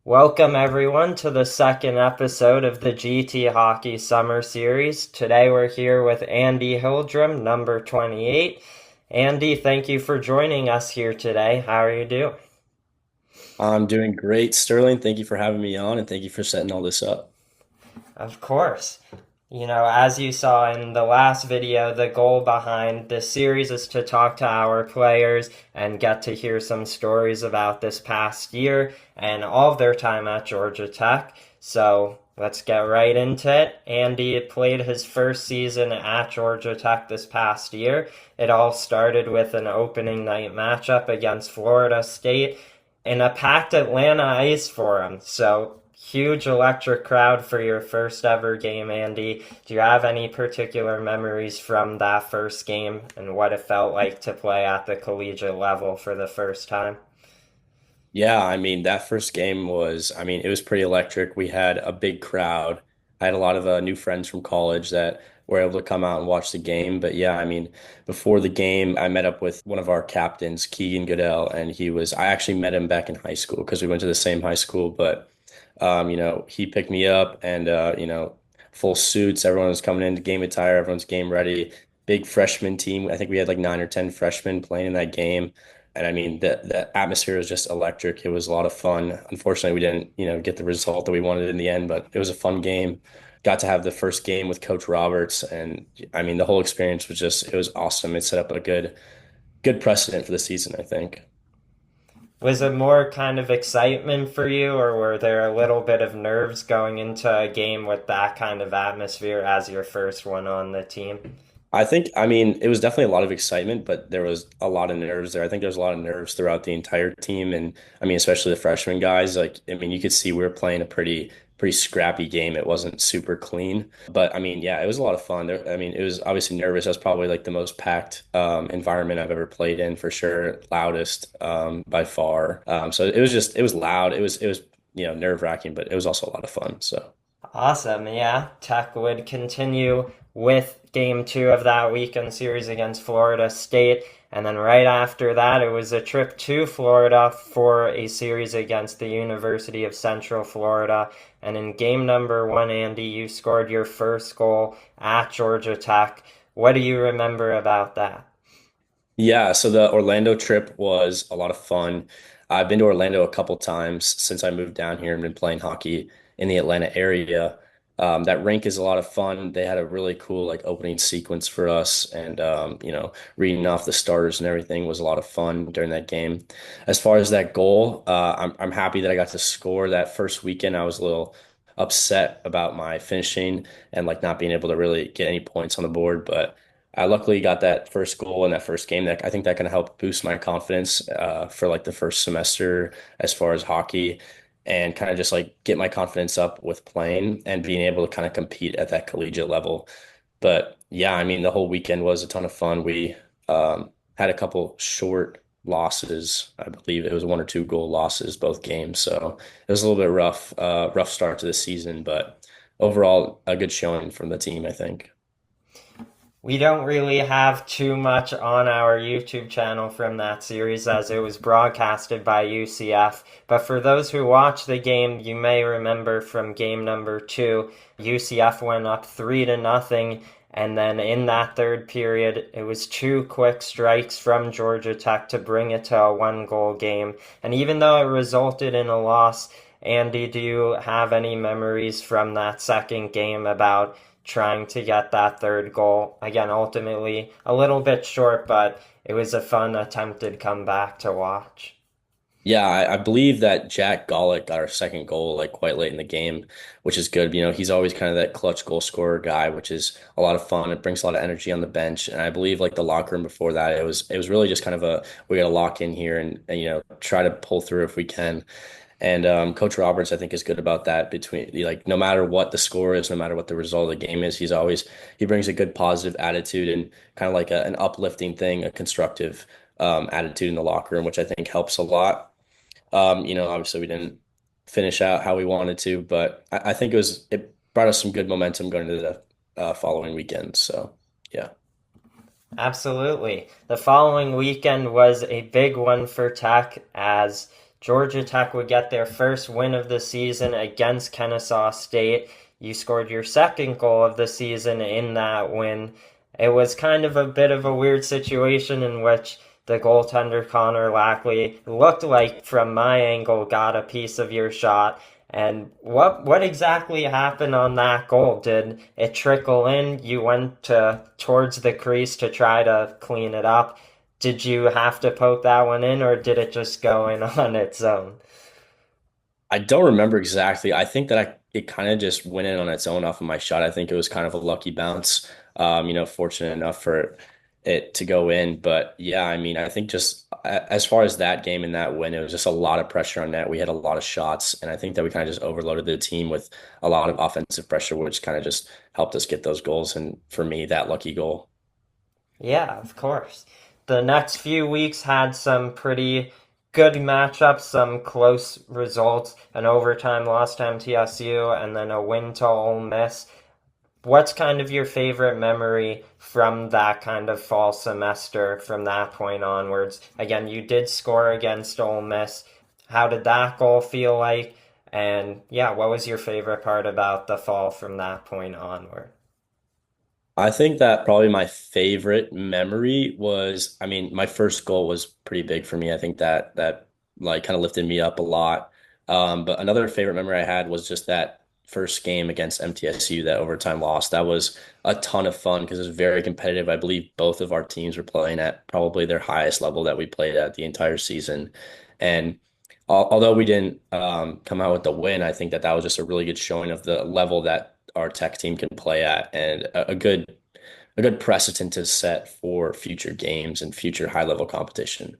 Welcome everyone to the second episode of the GT Hockey Summer Series. Today we're here with Andy Hildrum, number 28. Andy, thank you for joining us here today. How are you doing? I'm doing great, Sterling. Thank you for having me on and thank you for setting all this up. Of course. As you saw in the last video, the goal behind this series is to talk to our players and get to hear some stories about this past year and all of their time at Georgia Tech. So let's get right into it. Andy played his first season at Georgia Tech this past year. It all started with an opening night matchup against Florida State in a packed Atlanta ice for him. So huge electric crowd for your first ever game, Andy. Do you have any particular memories from that first game and what it felt like to play at the collegiate level for the first time? Yeah, that first game was, it was pretty electric. We had a big crowd. I had a lot of new friends from college that were able to come out and watch the game. But yeah, before the game, I met up with one of our captains, Keegan Goodell, and I actually met him back in high school because we went to the same high school. But he picked me up and, full suits. Everyone was coming into game attire. Everyone's game ready. Big freshman team. I think we had like 9 or 10 freshmen playing in that game. And the atmosphere was just electric. It was a lot of fun. Unfortunately, we didn't, get the result that we wanted in the end, but it was a fun game. Got to have the first game with Coach Roberts, and the whole experience was it was awesome. It set up a good precedent for the season, I think. Was it more kind of excitement for you, or were there a little bit of nerves going into a game with that kind of atmosphere as your first one on the team? It was definitely a lot of excitement, but there was a lot of nerves there. I think there was a lot of nerves throughout the entire team. And especially the freshman guys. You could see we were playing a pretty scrappy game. It wasn't super clean, but yeah, it was a lot of fun. It was obviously nervous. That was probably like the most packed environment I've ever played in for sure. Loudest by far. So it was loud. It was, nerve-wracking, but it was also a lot of fun. So. Awesome. Yeah, Tech would continue with game two of that weekend series against Florida State. And then right after that, it was a trip to Florida for a series against the University of Central Florida. And in game number one, Andy, you scored your first goal at Georgia Tech. What do you remember about that? Yeah, so the Orlando trip was a lot of fun. I've been to Orlando a couple times since I moved down here and been playing hockey in the Atlanta area. That rink is a lot of fun. They had a really cool like opening sequence for us, and reading off the starters and everything was a lot of fun during that game. As far as that goal, I'm happy that I got to score that first weekend. I was a little upset about my finishing and like not being able to really get any points on the board, but. I luckily got that first goal in that first game. That I think that can help boost my confidence for like the first semester as far as hockey, and kind of just like get my confidence up with playing and being able to kind of compete at that collegiate level. But yeah, the whole weekend was a ton of fun. We had a couple short losses. I believe it was 1 or 2 goal losses both games. So it was a little bit rough start to the season, but overall a good showing from the team, I think. We don't really have too much on our YouTube channel from that series as it was broadcasted by UCF. But for those who watched the game, you may remember from game number two, UCF went up 3-0. And then in that third period, it was two quick strikes from Georgia Tech to bring it to a one-goal game. And even though it resulted in a loss, Andy, do you have any memories from that second game about trying to get that third goal? Again, ultimately a little bit short, but it was a fun attempted comeback to watch. Yeah, I believe that Jack Golick got our second goal like quite late in the game, which is good. He's always kind of that clutch goal scorer guy, which is a lot of fun. It brings a lot of energy on the bench. And I believe like the locker room before that, it was really just kind of we got to lock in here and try to pull through if we can. And Coach Roberts, I think, is good about that. Between like no matter what the score is, no matter what the result of the game is, he brings a good positive attitude and kind of like an uplifting thing, a constructive attitude in the locker room, which I think helps a lot. Obviously we didn't finish out how we wanted to, but I think it brought us some good momentum going into the following weekend. So yeah. Absolutely. The following weekend was a big one for Tech as Georgia Tech would get their first win of the season against Kennesaw State. You scored your second goal of the season in that win. It was kind of a bit of a weird situation in which the goaltender Connor Lackley looked like, from my angle, got a piece of your shot. And what exactly happened on that goal? Did it trickle in? You went towards the crease to try to clean it up. Did you have to poke that one in, or did it just go in on its own? I don't remember exactly. I think that it kind of just went in on its own off of my shot. I think it was kind of a lucky bounce. Fortunate enough for it to go in. But yeah, I mean, I think just as far as that game and that win, it was just a lot of pressure on net. We had a lot of shots, and I think that we kind of just overloaded the team with a lot of offensive pressure, which kind of just helped us get those goals. And for me, that lucky goal. Yeah, of course. The next few weeks had some pretty good matchups, some close results, an overtime loss to MTSU, and then a win to Ole Miss. What's kind of your favorite memory from that kind of fall semester from that point onwards? Again, you did score against Ole Miss. How did that goal feel like? And yeah, what was your favorite part about the fall from that point onward? I think that probably my favorite memory was, I mean, my first goal was pretty big for me. I think that like kind of lifted me up a lot. But another favorite memory I had was just that first game against MTSU, that overtime loss. That was a ton of fun because it was very competitive. I believe both of our teams were playing at probably their highest level that we played at the entire season. And although we didn't come out with the win, I think that that was just a really good showing of the level that our tech team can play at, and a good precedent to set for future games and future high level competition.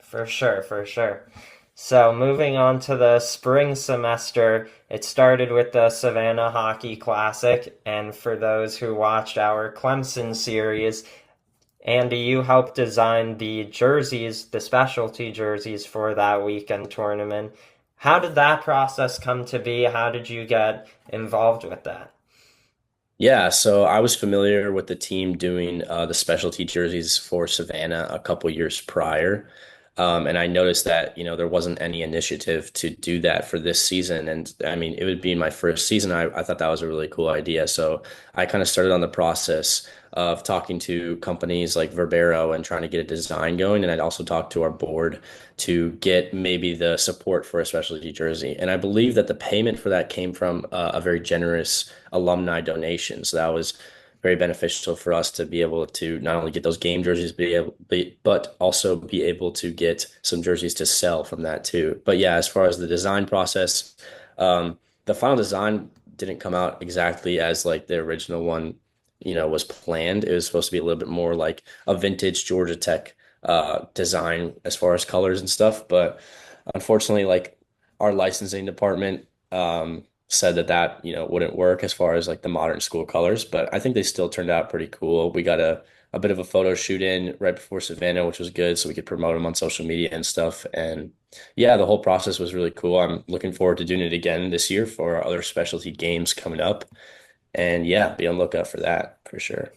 For sure, for sure. So, moving on to the spring semester, it started with the Savannah Hockey Classic. And for those who watched our Clemson series, Andy, you helped design the jerseys, the specialty jerseys for that weekend tournament. How did that process come to be? How did you get involved with that? Yeah, so I was familiar with the team doing the specialty jerseys for Savannah a couple years prior. And I noticed that, there wasn't any initiative to do that for this season. And I mean, it would be my first season. I thought that was a really cool idea. So I kind of started on the process of talking to companies like Verbero and trying to get a design going. And I'd also talked to our board to get maybe the support for a specialty jersey. And I believe that the payment for that came from a very generous alumni donation. So that was very beneficial for us to be able to not only get those game jerseys, but also be able to get some jerseys to sell from that too. But yeah, as far as the design process, the final design didn't come out exactly as like the original one, was planned. It was supposed to be a little bit more like a vintage Georgia Tech design as far as colors and stuff. But unfortunately, like our licensing department said that wouldn't work as far as like the modern school colors. But I think they still turned out pretty cool. We got a bit of a photo shoot in right before Savannah, which was good, so we could promote them on social media and stuff. And yeah, the whole process was really cool. I'm looking forward to doing it again this year for our other specialty games coming up. And yeah, be on the lookout for that for sure.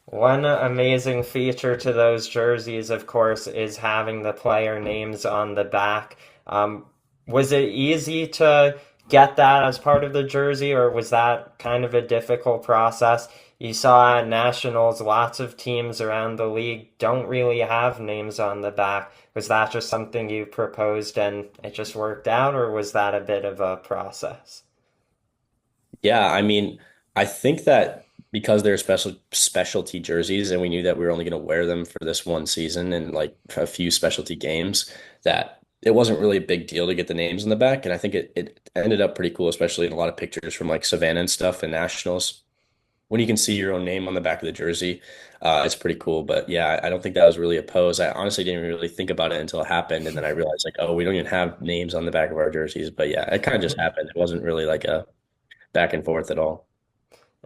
One amazing feature to those jerseys, of course, is having the player names on the back. Um, was it easy to get that as part of the jersey, or was that kind of a difficult process? You saw at Nationals, lots of teams around the league don't really have names on the back. Was that just something you proposed and it just worked out, or was that a bit of a process? Yeah, I mean, I think that because they're specialty jerseys and we knew that we were only going to wear them for this one season and like a few specialty games, that it wasn't really a big deal to get the names in the back. And I think it ended up pretty cool, especially in a lot of pictures from like Savannah and stuff and Nationals. When you can see your own name on the back of the jersey, it's pretty cool. But yeah, I don't think that was really opposed. I honestly didn't really think about it until it happened. And then I realized like, oh, we don't even have names on the back of our jerseys. But yeah, it kind of just happened. It wasn't really like a back and forth at all.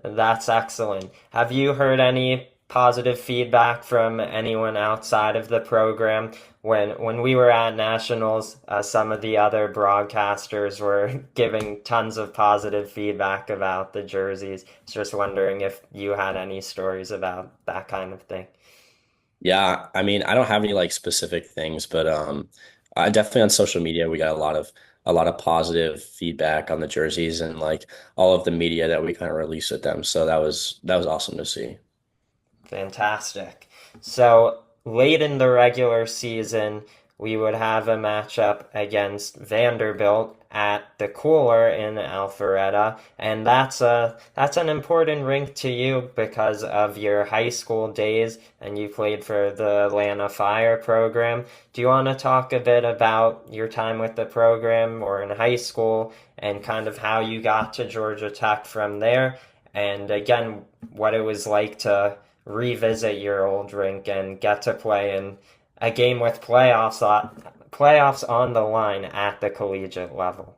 That's excellent. Have you heard any positive feedback from anyone outside of the program? When we were at Nationals, some of the other broadcasters were giving tons of positive feedback about the jerseys. Just wondering if you had any stories about that kind of thing. Yeah, I mean, I don't have any like specific things, but Definitely on social media, we got a lot of positive feedback on the jerseys and like all of the media that we kind of released with them. So that was awesome to see. Fantastic. So late in the regular season, we would have a matchup against Vanderbilt at the Cooler in Alpharetta, and that's an important rink to you because of your high school days, and you played for the Atlanta Fire program. Do you want to talk a bit about your time with the program or in high school, and kind of how you got to Georgia Tech from there, and again, what it was like to revisit your old rink and get to play in a game with playoffs on the line at the collegiate level.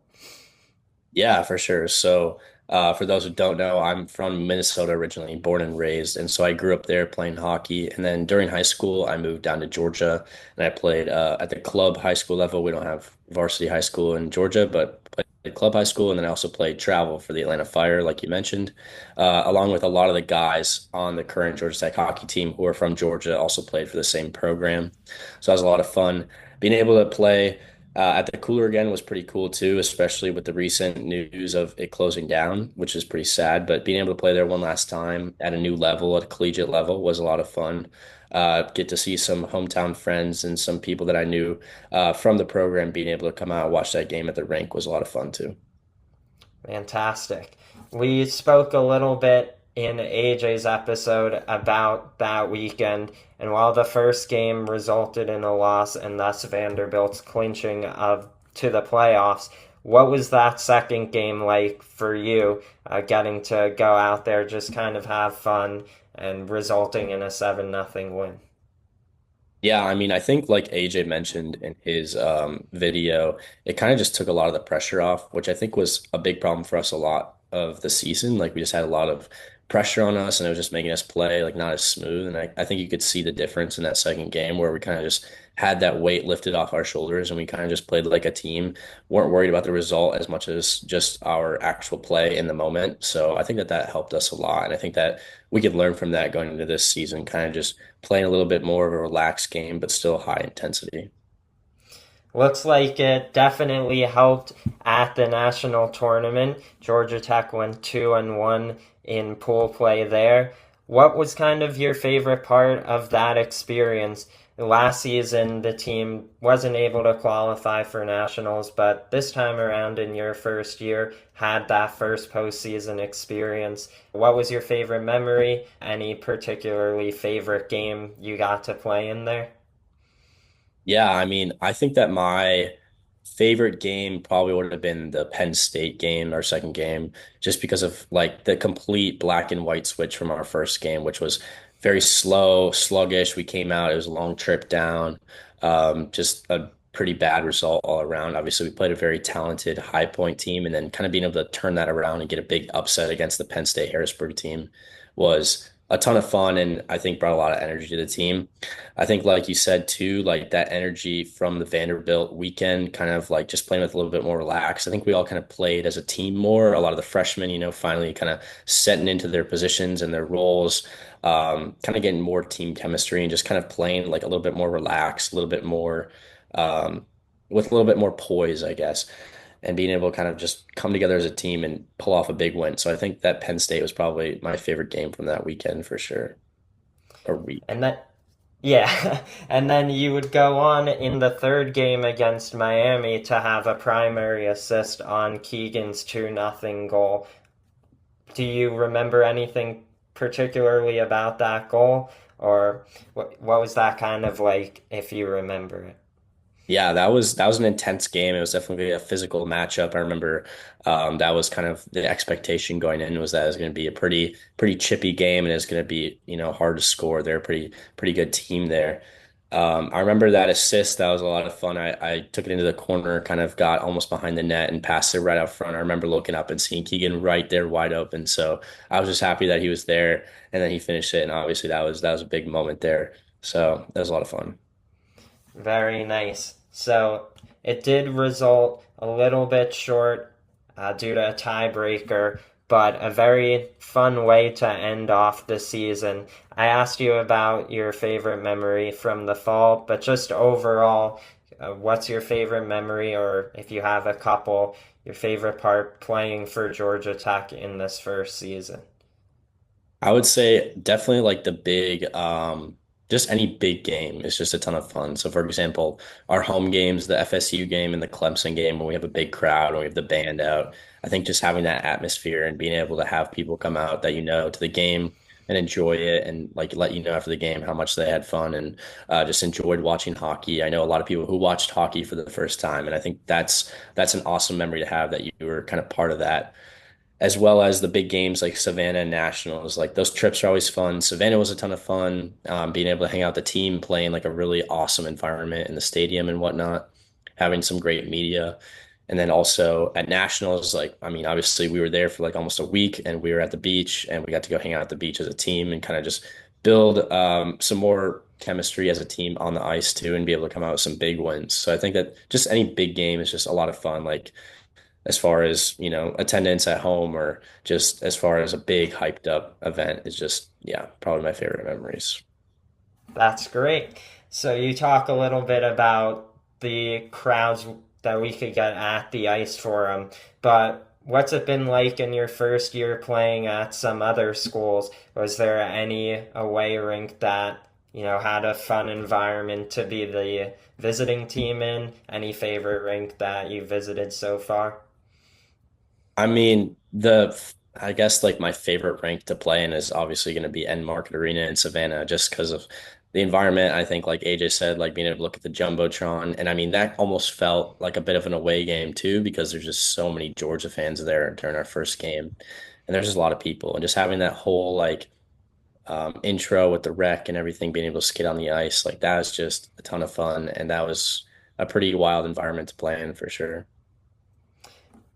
Yeah, for sure. So, for those who don't know, I'm from Minnesota originally, born and raised. And so I grew up there playing hockey. And then during high school, I moved down to Georgia and I played at the club high school level. We don't have varsity high school in Georgia, but played club high school. And then I also played travel for the Atlanta Fire, like you mentioned, along with a lot of the guys on the current Georgia Tech hockey team who are from Georgia, also played for the same program. So that was a lot of fun being able to play. At the Cooler again was pretty cool too, especially with the recent news of it closing down, which is pretty sad. But being able to play there one last time at a new level, at a collegiate level, was a lot of fun. Get to see some hometown friends and some people that I knew from the program being able to come out and watch that game at the rink was a lot of fun too. Fantastic. We spoke a little bit in AJ's episode about that weekend, and while the first game resulted in a loss and thus Vanderbilt's clinching of to the playoffs, what was that second game like for you? Getting to go out there, just kind of have fun, and resulting in a 7-0 win. Yeah, I mean, I think like AJ mentioned in his video, it kind of just took a lot of the pressure off, which I think was a big problem for us a lot of the season. Like we just had a lot of pressure on us and it was just making us play like not as smooth. And I think you could see the difference in that second game where we kind of just had that weight lifted off our shoulders and we kind of just played like a team, weren't worried about the result as much as just our actual play in the moment. So I think that that helped us a lot. And I think that we could learn from that going into this season, kind of just playing a little bit more of a relaxed game, but still high intensity. Looks like it definitely helped at the national tournament. Georgia Tech went 2-1 in pool play there. What was kind of your favorite part of that experience? Last season, the team wasn't able to qualify for nationals, but this time around in your first year, had that first postseason experience. What was your favorite memory? Any particularly favorite game you got to play in there? Yeah, I mean, I think that my favorite game probably would have been the Penn State game, our second game, just because of like the complete black and white switch from our first game, which was very slow, sluggish. We came out, it was a long trip down, just a pretty bad result all around. Obviously, we played a very talented High Point team, and then kind of being able to turn that around and get a big upset against the Penn State Harrisburg team was a ton of fun, and I think brought a lot of energy to the team. I think, like you said too, like that energy from the Vanderbilt weekend, kind of like just playing with a little bit more relaxed. I think we all kind of played as a team more. A lot of the freshmen, finally kind of setting into their positions and their roles, kind of getting more team chemistry and just kind of playing like a little bit more relaxed, a little bit more, um, with a little bit more poise, I guess, and being able to kind of just come together as a team and pull off a big win. So I think that Penn State was probably my favorite game from that weekend for sure, or week. And that Yeah, and then you would go on in the third game against Miami to have a primary assist on Keegan's 2-0 goal. Do you remember anything particularly about that goal? Or what was that kind of like, if you remember it? Yeah, that was an intense game. It was definitely a physical matchup. I remember that was kind of the expectation going in was that it was going to be a pretty chippy game and it's going to be hard to score. They're a pretty good team there. I remember that assist. That was a lot of fun. I took it into the corner, kind of got almost behind the net and passed it right out front. I remember looking up and seeing Keegan right there wide open. So I was just happy that he was there and then he finished it. And obviously that was a big moment there. So that was a lot of fun. Very nice. So it did result a little bit short due to a tiebreaker, but a very fun way to end off the season. I asked you about your favorite memory from the fall, but just overall, what's your favorite memory, or if you have a couple, your favorite part playing for Georgia Tech in this first season? I would say definitely like the big, just any big game is just a ton of fun. So, for example, our home games, the FSU game and the Clemson game, when we have a big crowd and we have the band out, I think just having that atmosphere and being able to have people come out that you know to the game and enjoy it and like let you know after the game how much they had fun and just enjoyed watching hockey. I know a lot of people who watched hockey for the first time, and I think that's an awesome memory to have that you were kind of part of that as well as the big games like Savannah and Nationals. Like those trips are always fun. Savannah was a ton of fun. Being able to hang out with the team, playing like a really awesome environment in the stadium and whatnot, having some great media. And then also at Nationals, like, I mean, obviously we were there for like almost a week and we were at the beach and we got to go hang out at the beach as a team and kind of just build some more chemistry as a team on the ice too and be able to come out with some big wins. So I think that just any big game is just a lot of fun. Like as far as, attendance at home or just as far as a big hyped up event is just, yeah, probably my favorite memories. That's great. So you talk a little bit about the crowds that we could get at the ice forum, but what's it been like in your first year playing at some other schools? Was there any away rink that, had a fun environment to be the visiting team in? Any favorite rink that you visited so far? I mean, I guess like my favorite rank to play in is obviously going to be End Market Arena in Savannah, just because of the environment. I think, like AJ said, like being able to look at the Jumbotron. And I mean, that almost felt like a bit of an away game too, because there's just so many Georgia fans there during our first game. And there's just a lot of people. And just having that whole like intro with the wreck and everything, being able to skate on the ice, like that was just a ton of fun. And that was a pretty wild environment to play in for sure.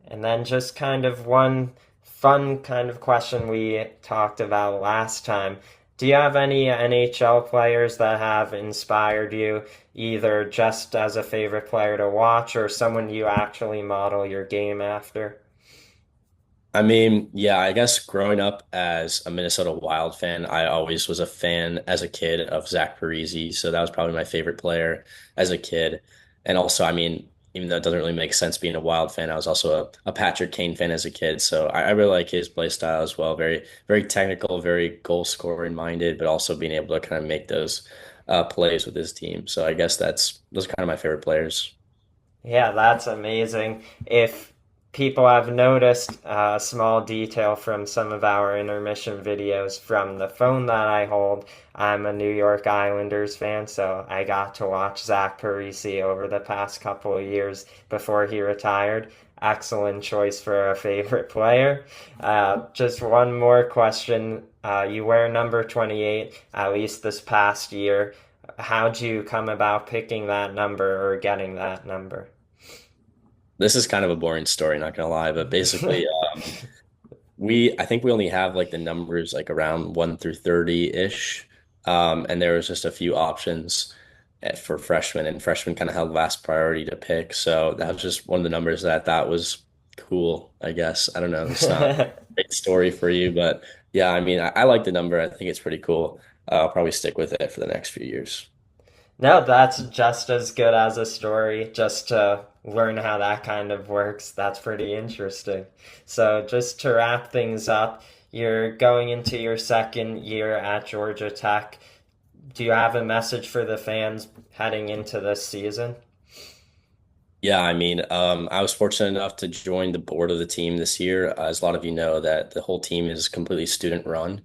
And then just kind of one fun kind of question we talked about last time. Do you have any NHL players that have inspired you, either just as a favorite player to watch or someone you actually model your game after? I mean, yeah, I guess growing up as a Minnesota Wild fan, I always was a fan as a kid of Zach Parise. So that was probably my favorite player as a kid. And also, I mean, even though it doesn't really make sense being a Wild fan, I was also a Patrick Kane fan as a kid. So I really like his play style as well. Very, very technical, very goal scoring minded, but also being able to kind of make those plays with his team. So I guess those are kind of my favorite players. Yeah, that's amazing. If people have noticed a small detail from some of our intermission videos from the phone that I hold, I'm a New York Islanders fan, so I got to watch Zach Parise over the past couple of years before he retired. Excellent choice for a favorite player. Just one more question. You wear number 28, at least this past year. How'd you come about picking that number or getting that number? This is kind of a boring story, not gonna lie, but basically, I think we only have like the numbers like around 1 through 30-ish. And there was just a few options for freshmen, and freshmen kind of had last priority to pick. So that was just one of the numbers that I thought was cool, I guess. I don't know. It's not a great story for you, but yeah, I mean, I like the number. I think it's pretty cool. I'll probably stick with it for the next few years. No, that's just as good as a story, just to learn how that kind of works. That's pretty interesting. So, just to wrap things up, you're going into your second year at Georgia Tech. Do you have a message for the fans heading into this season? Yeah, I mean, I was fortunate enough to join the board of the team this year. As a lot of you know, that the whole team is completely student run,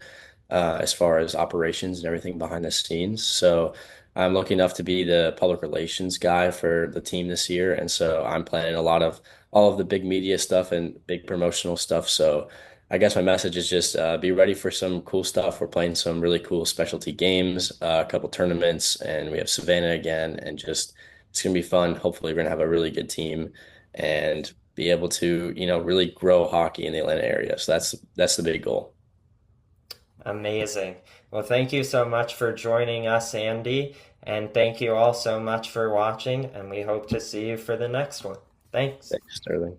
as far as operations and everything behind the scenes. So I'm lucky enough to be the public relations guy for the team this year, and so I'm planning a lot of all of the big media stuff and big promotional stuff. So I guess my message is just be ready for some cool stuff. We're playing some really cool specialty games, a couple tournaments, and we have Savannah again, and just it's going to be fun. Hopefully, we're going to have a really good team and be able to, really grow hockey in the Atlanta area. So that's the big goal. Amazing. Well, thank you so much for joining us, Andy, and thank you all so much for watching, and we hope to see you for the next one. Thanks. Thanks, Sterling.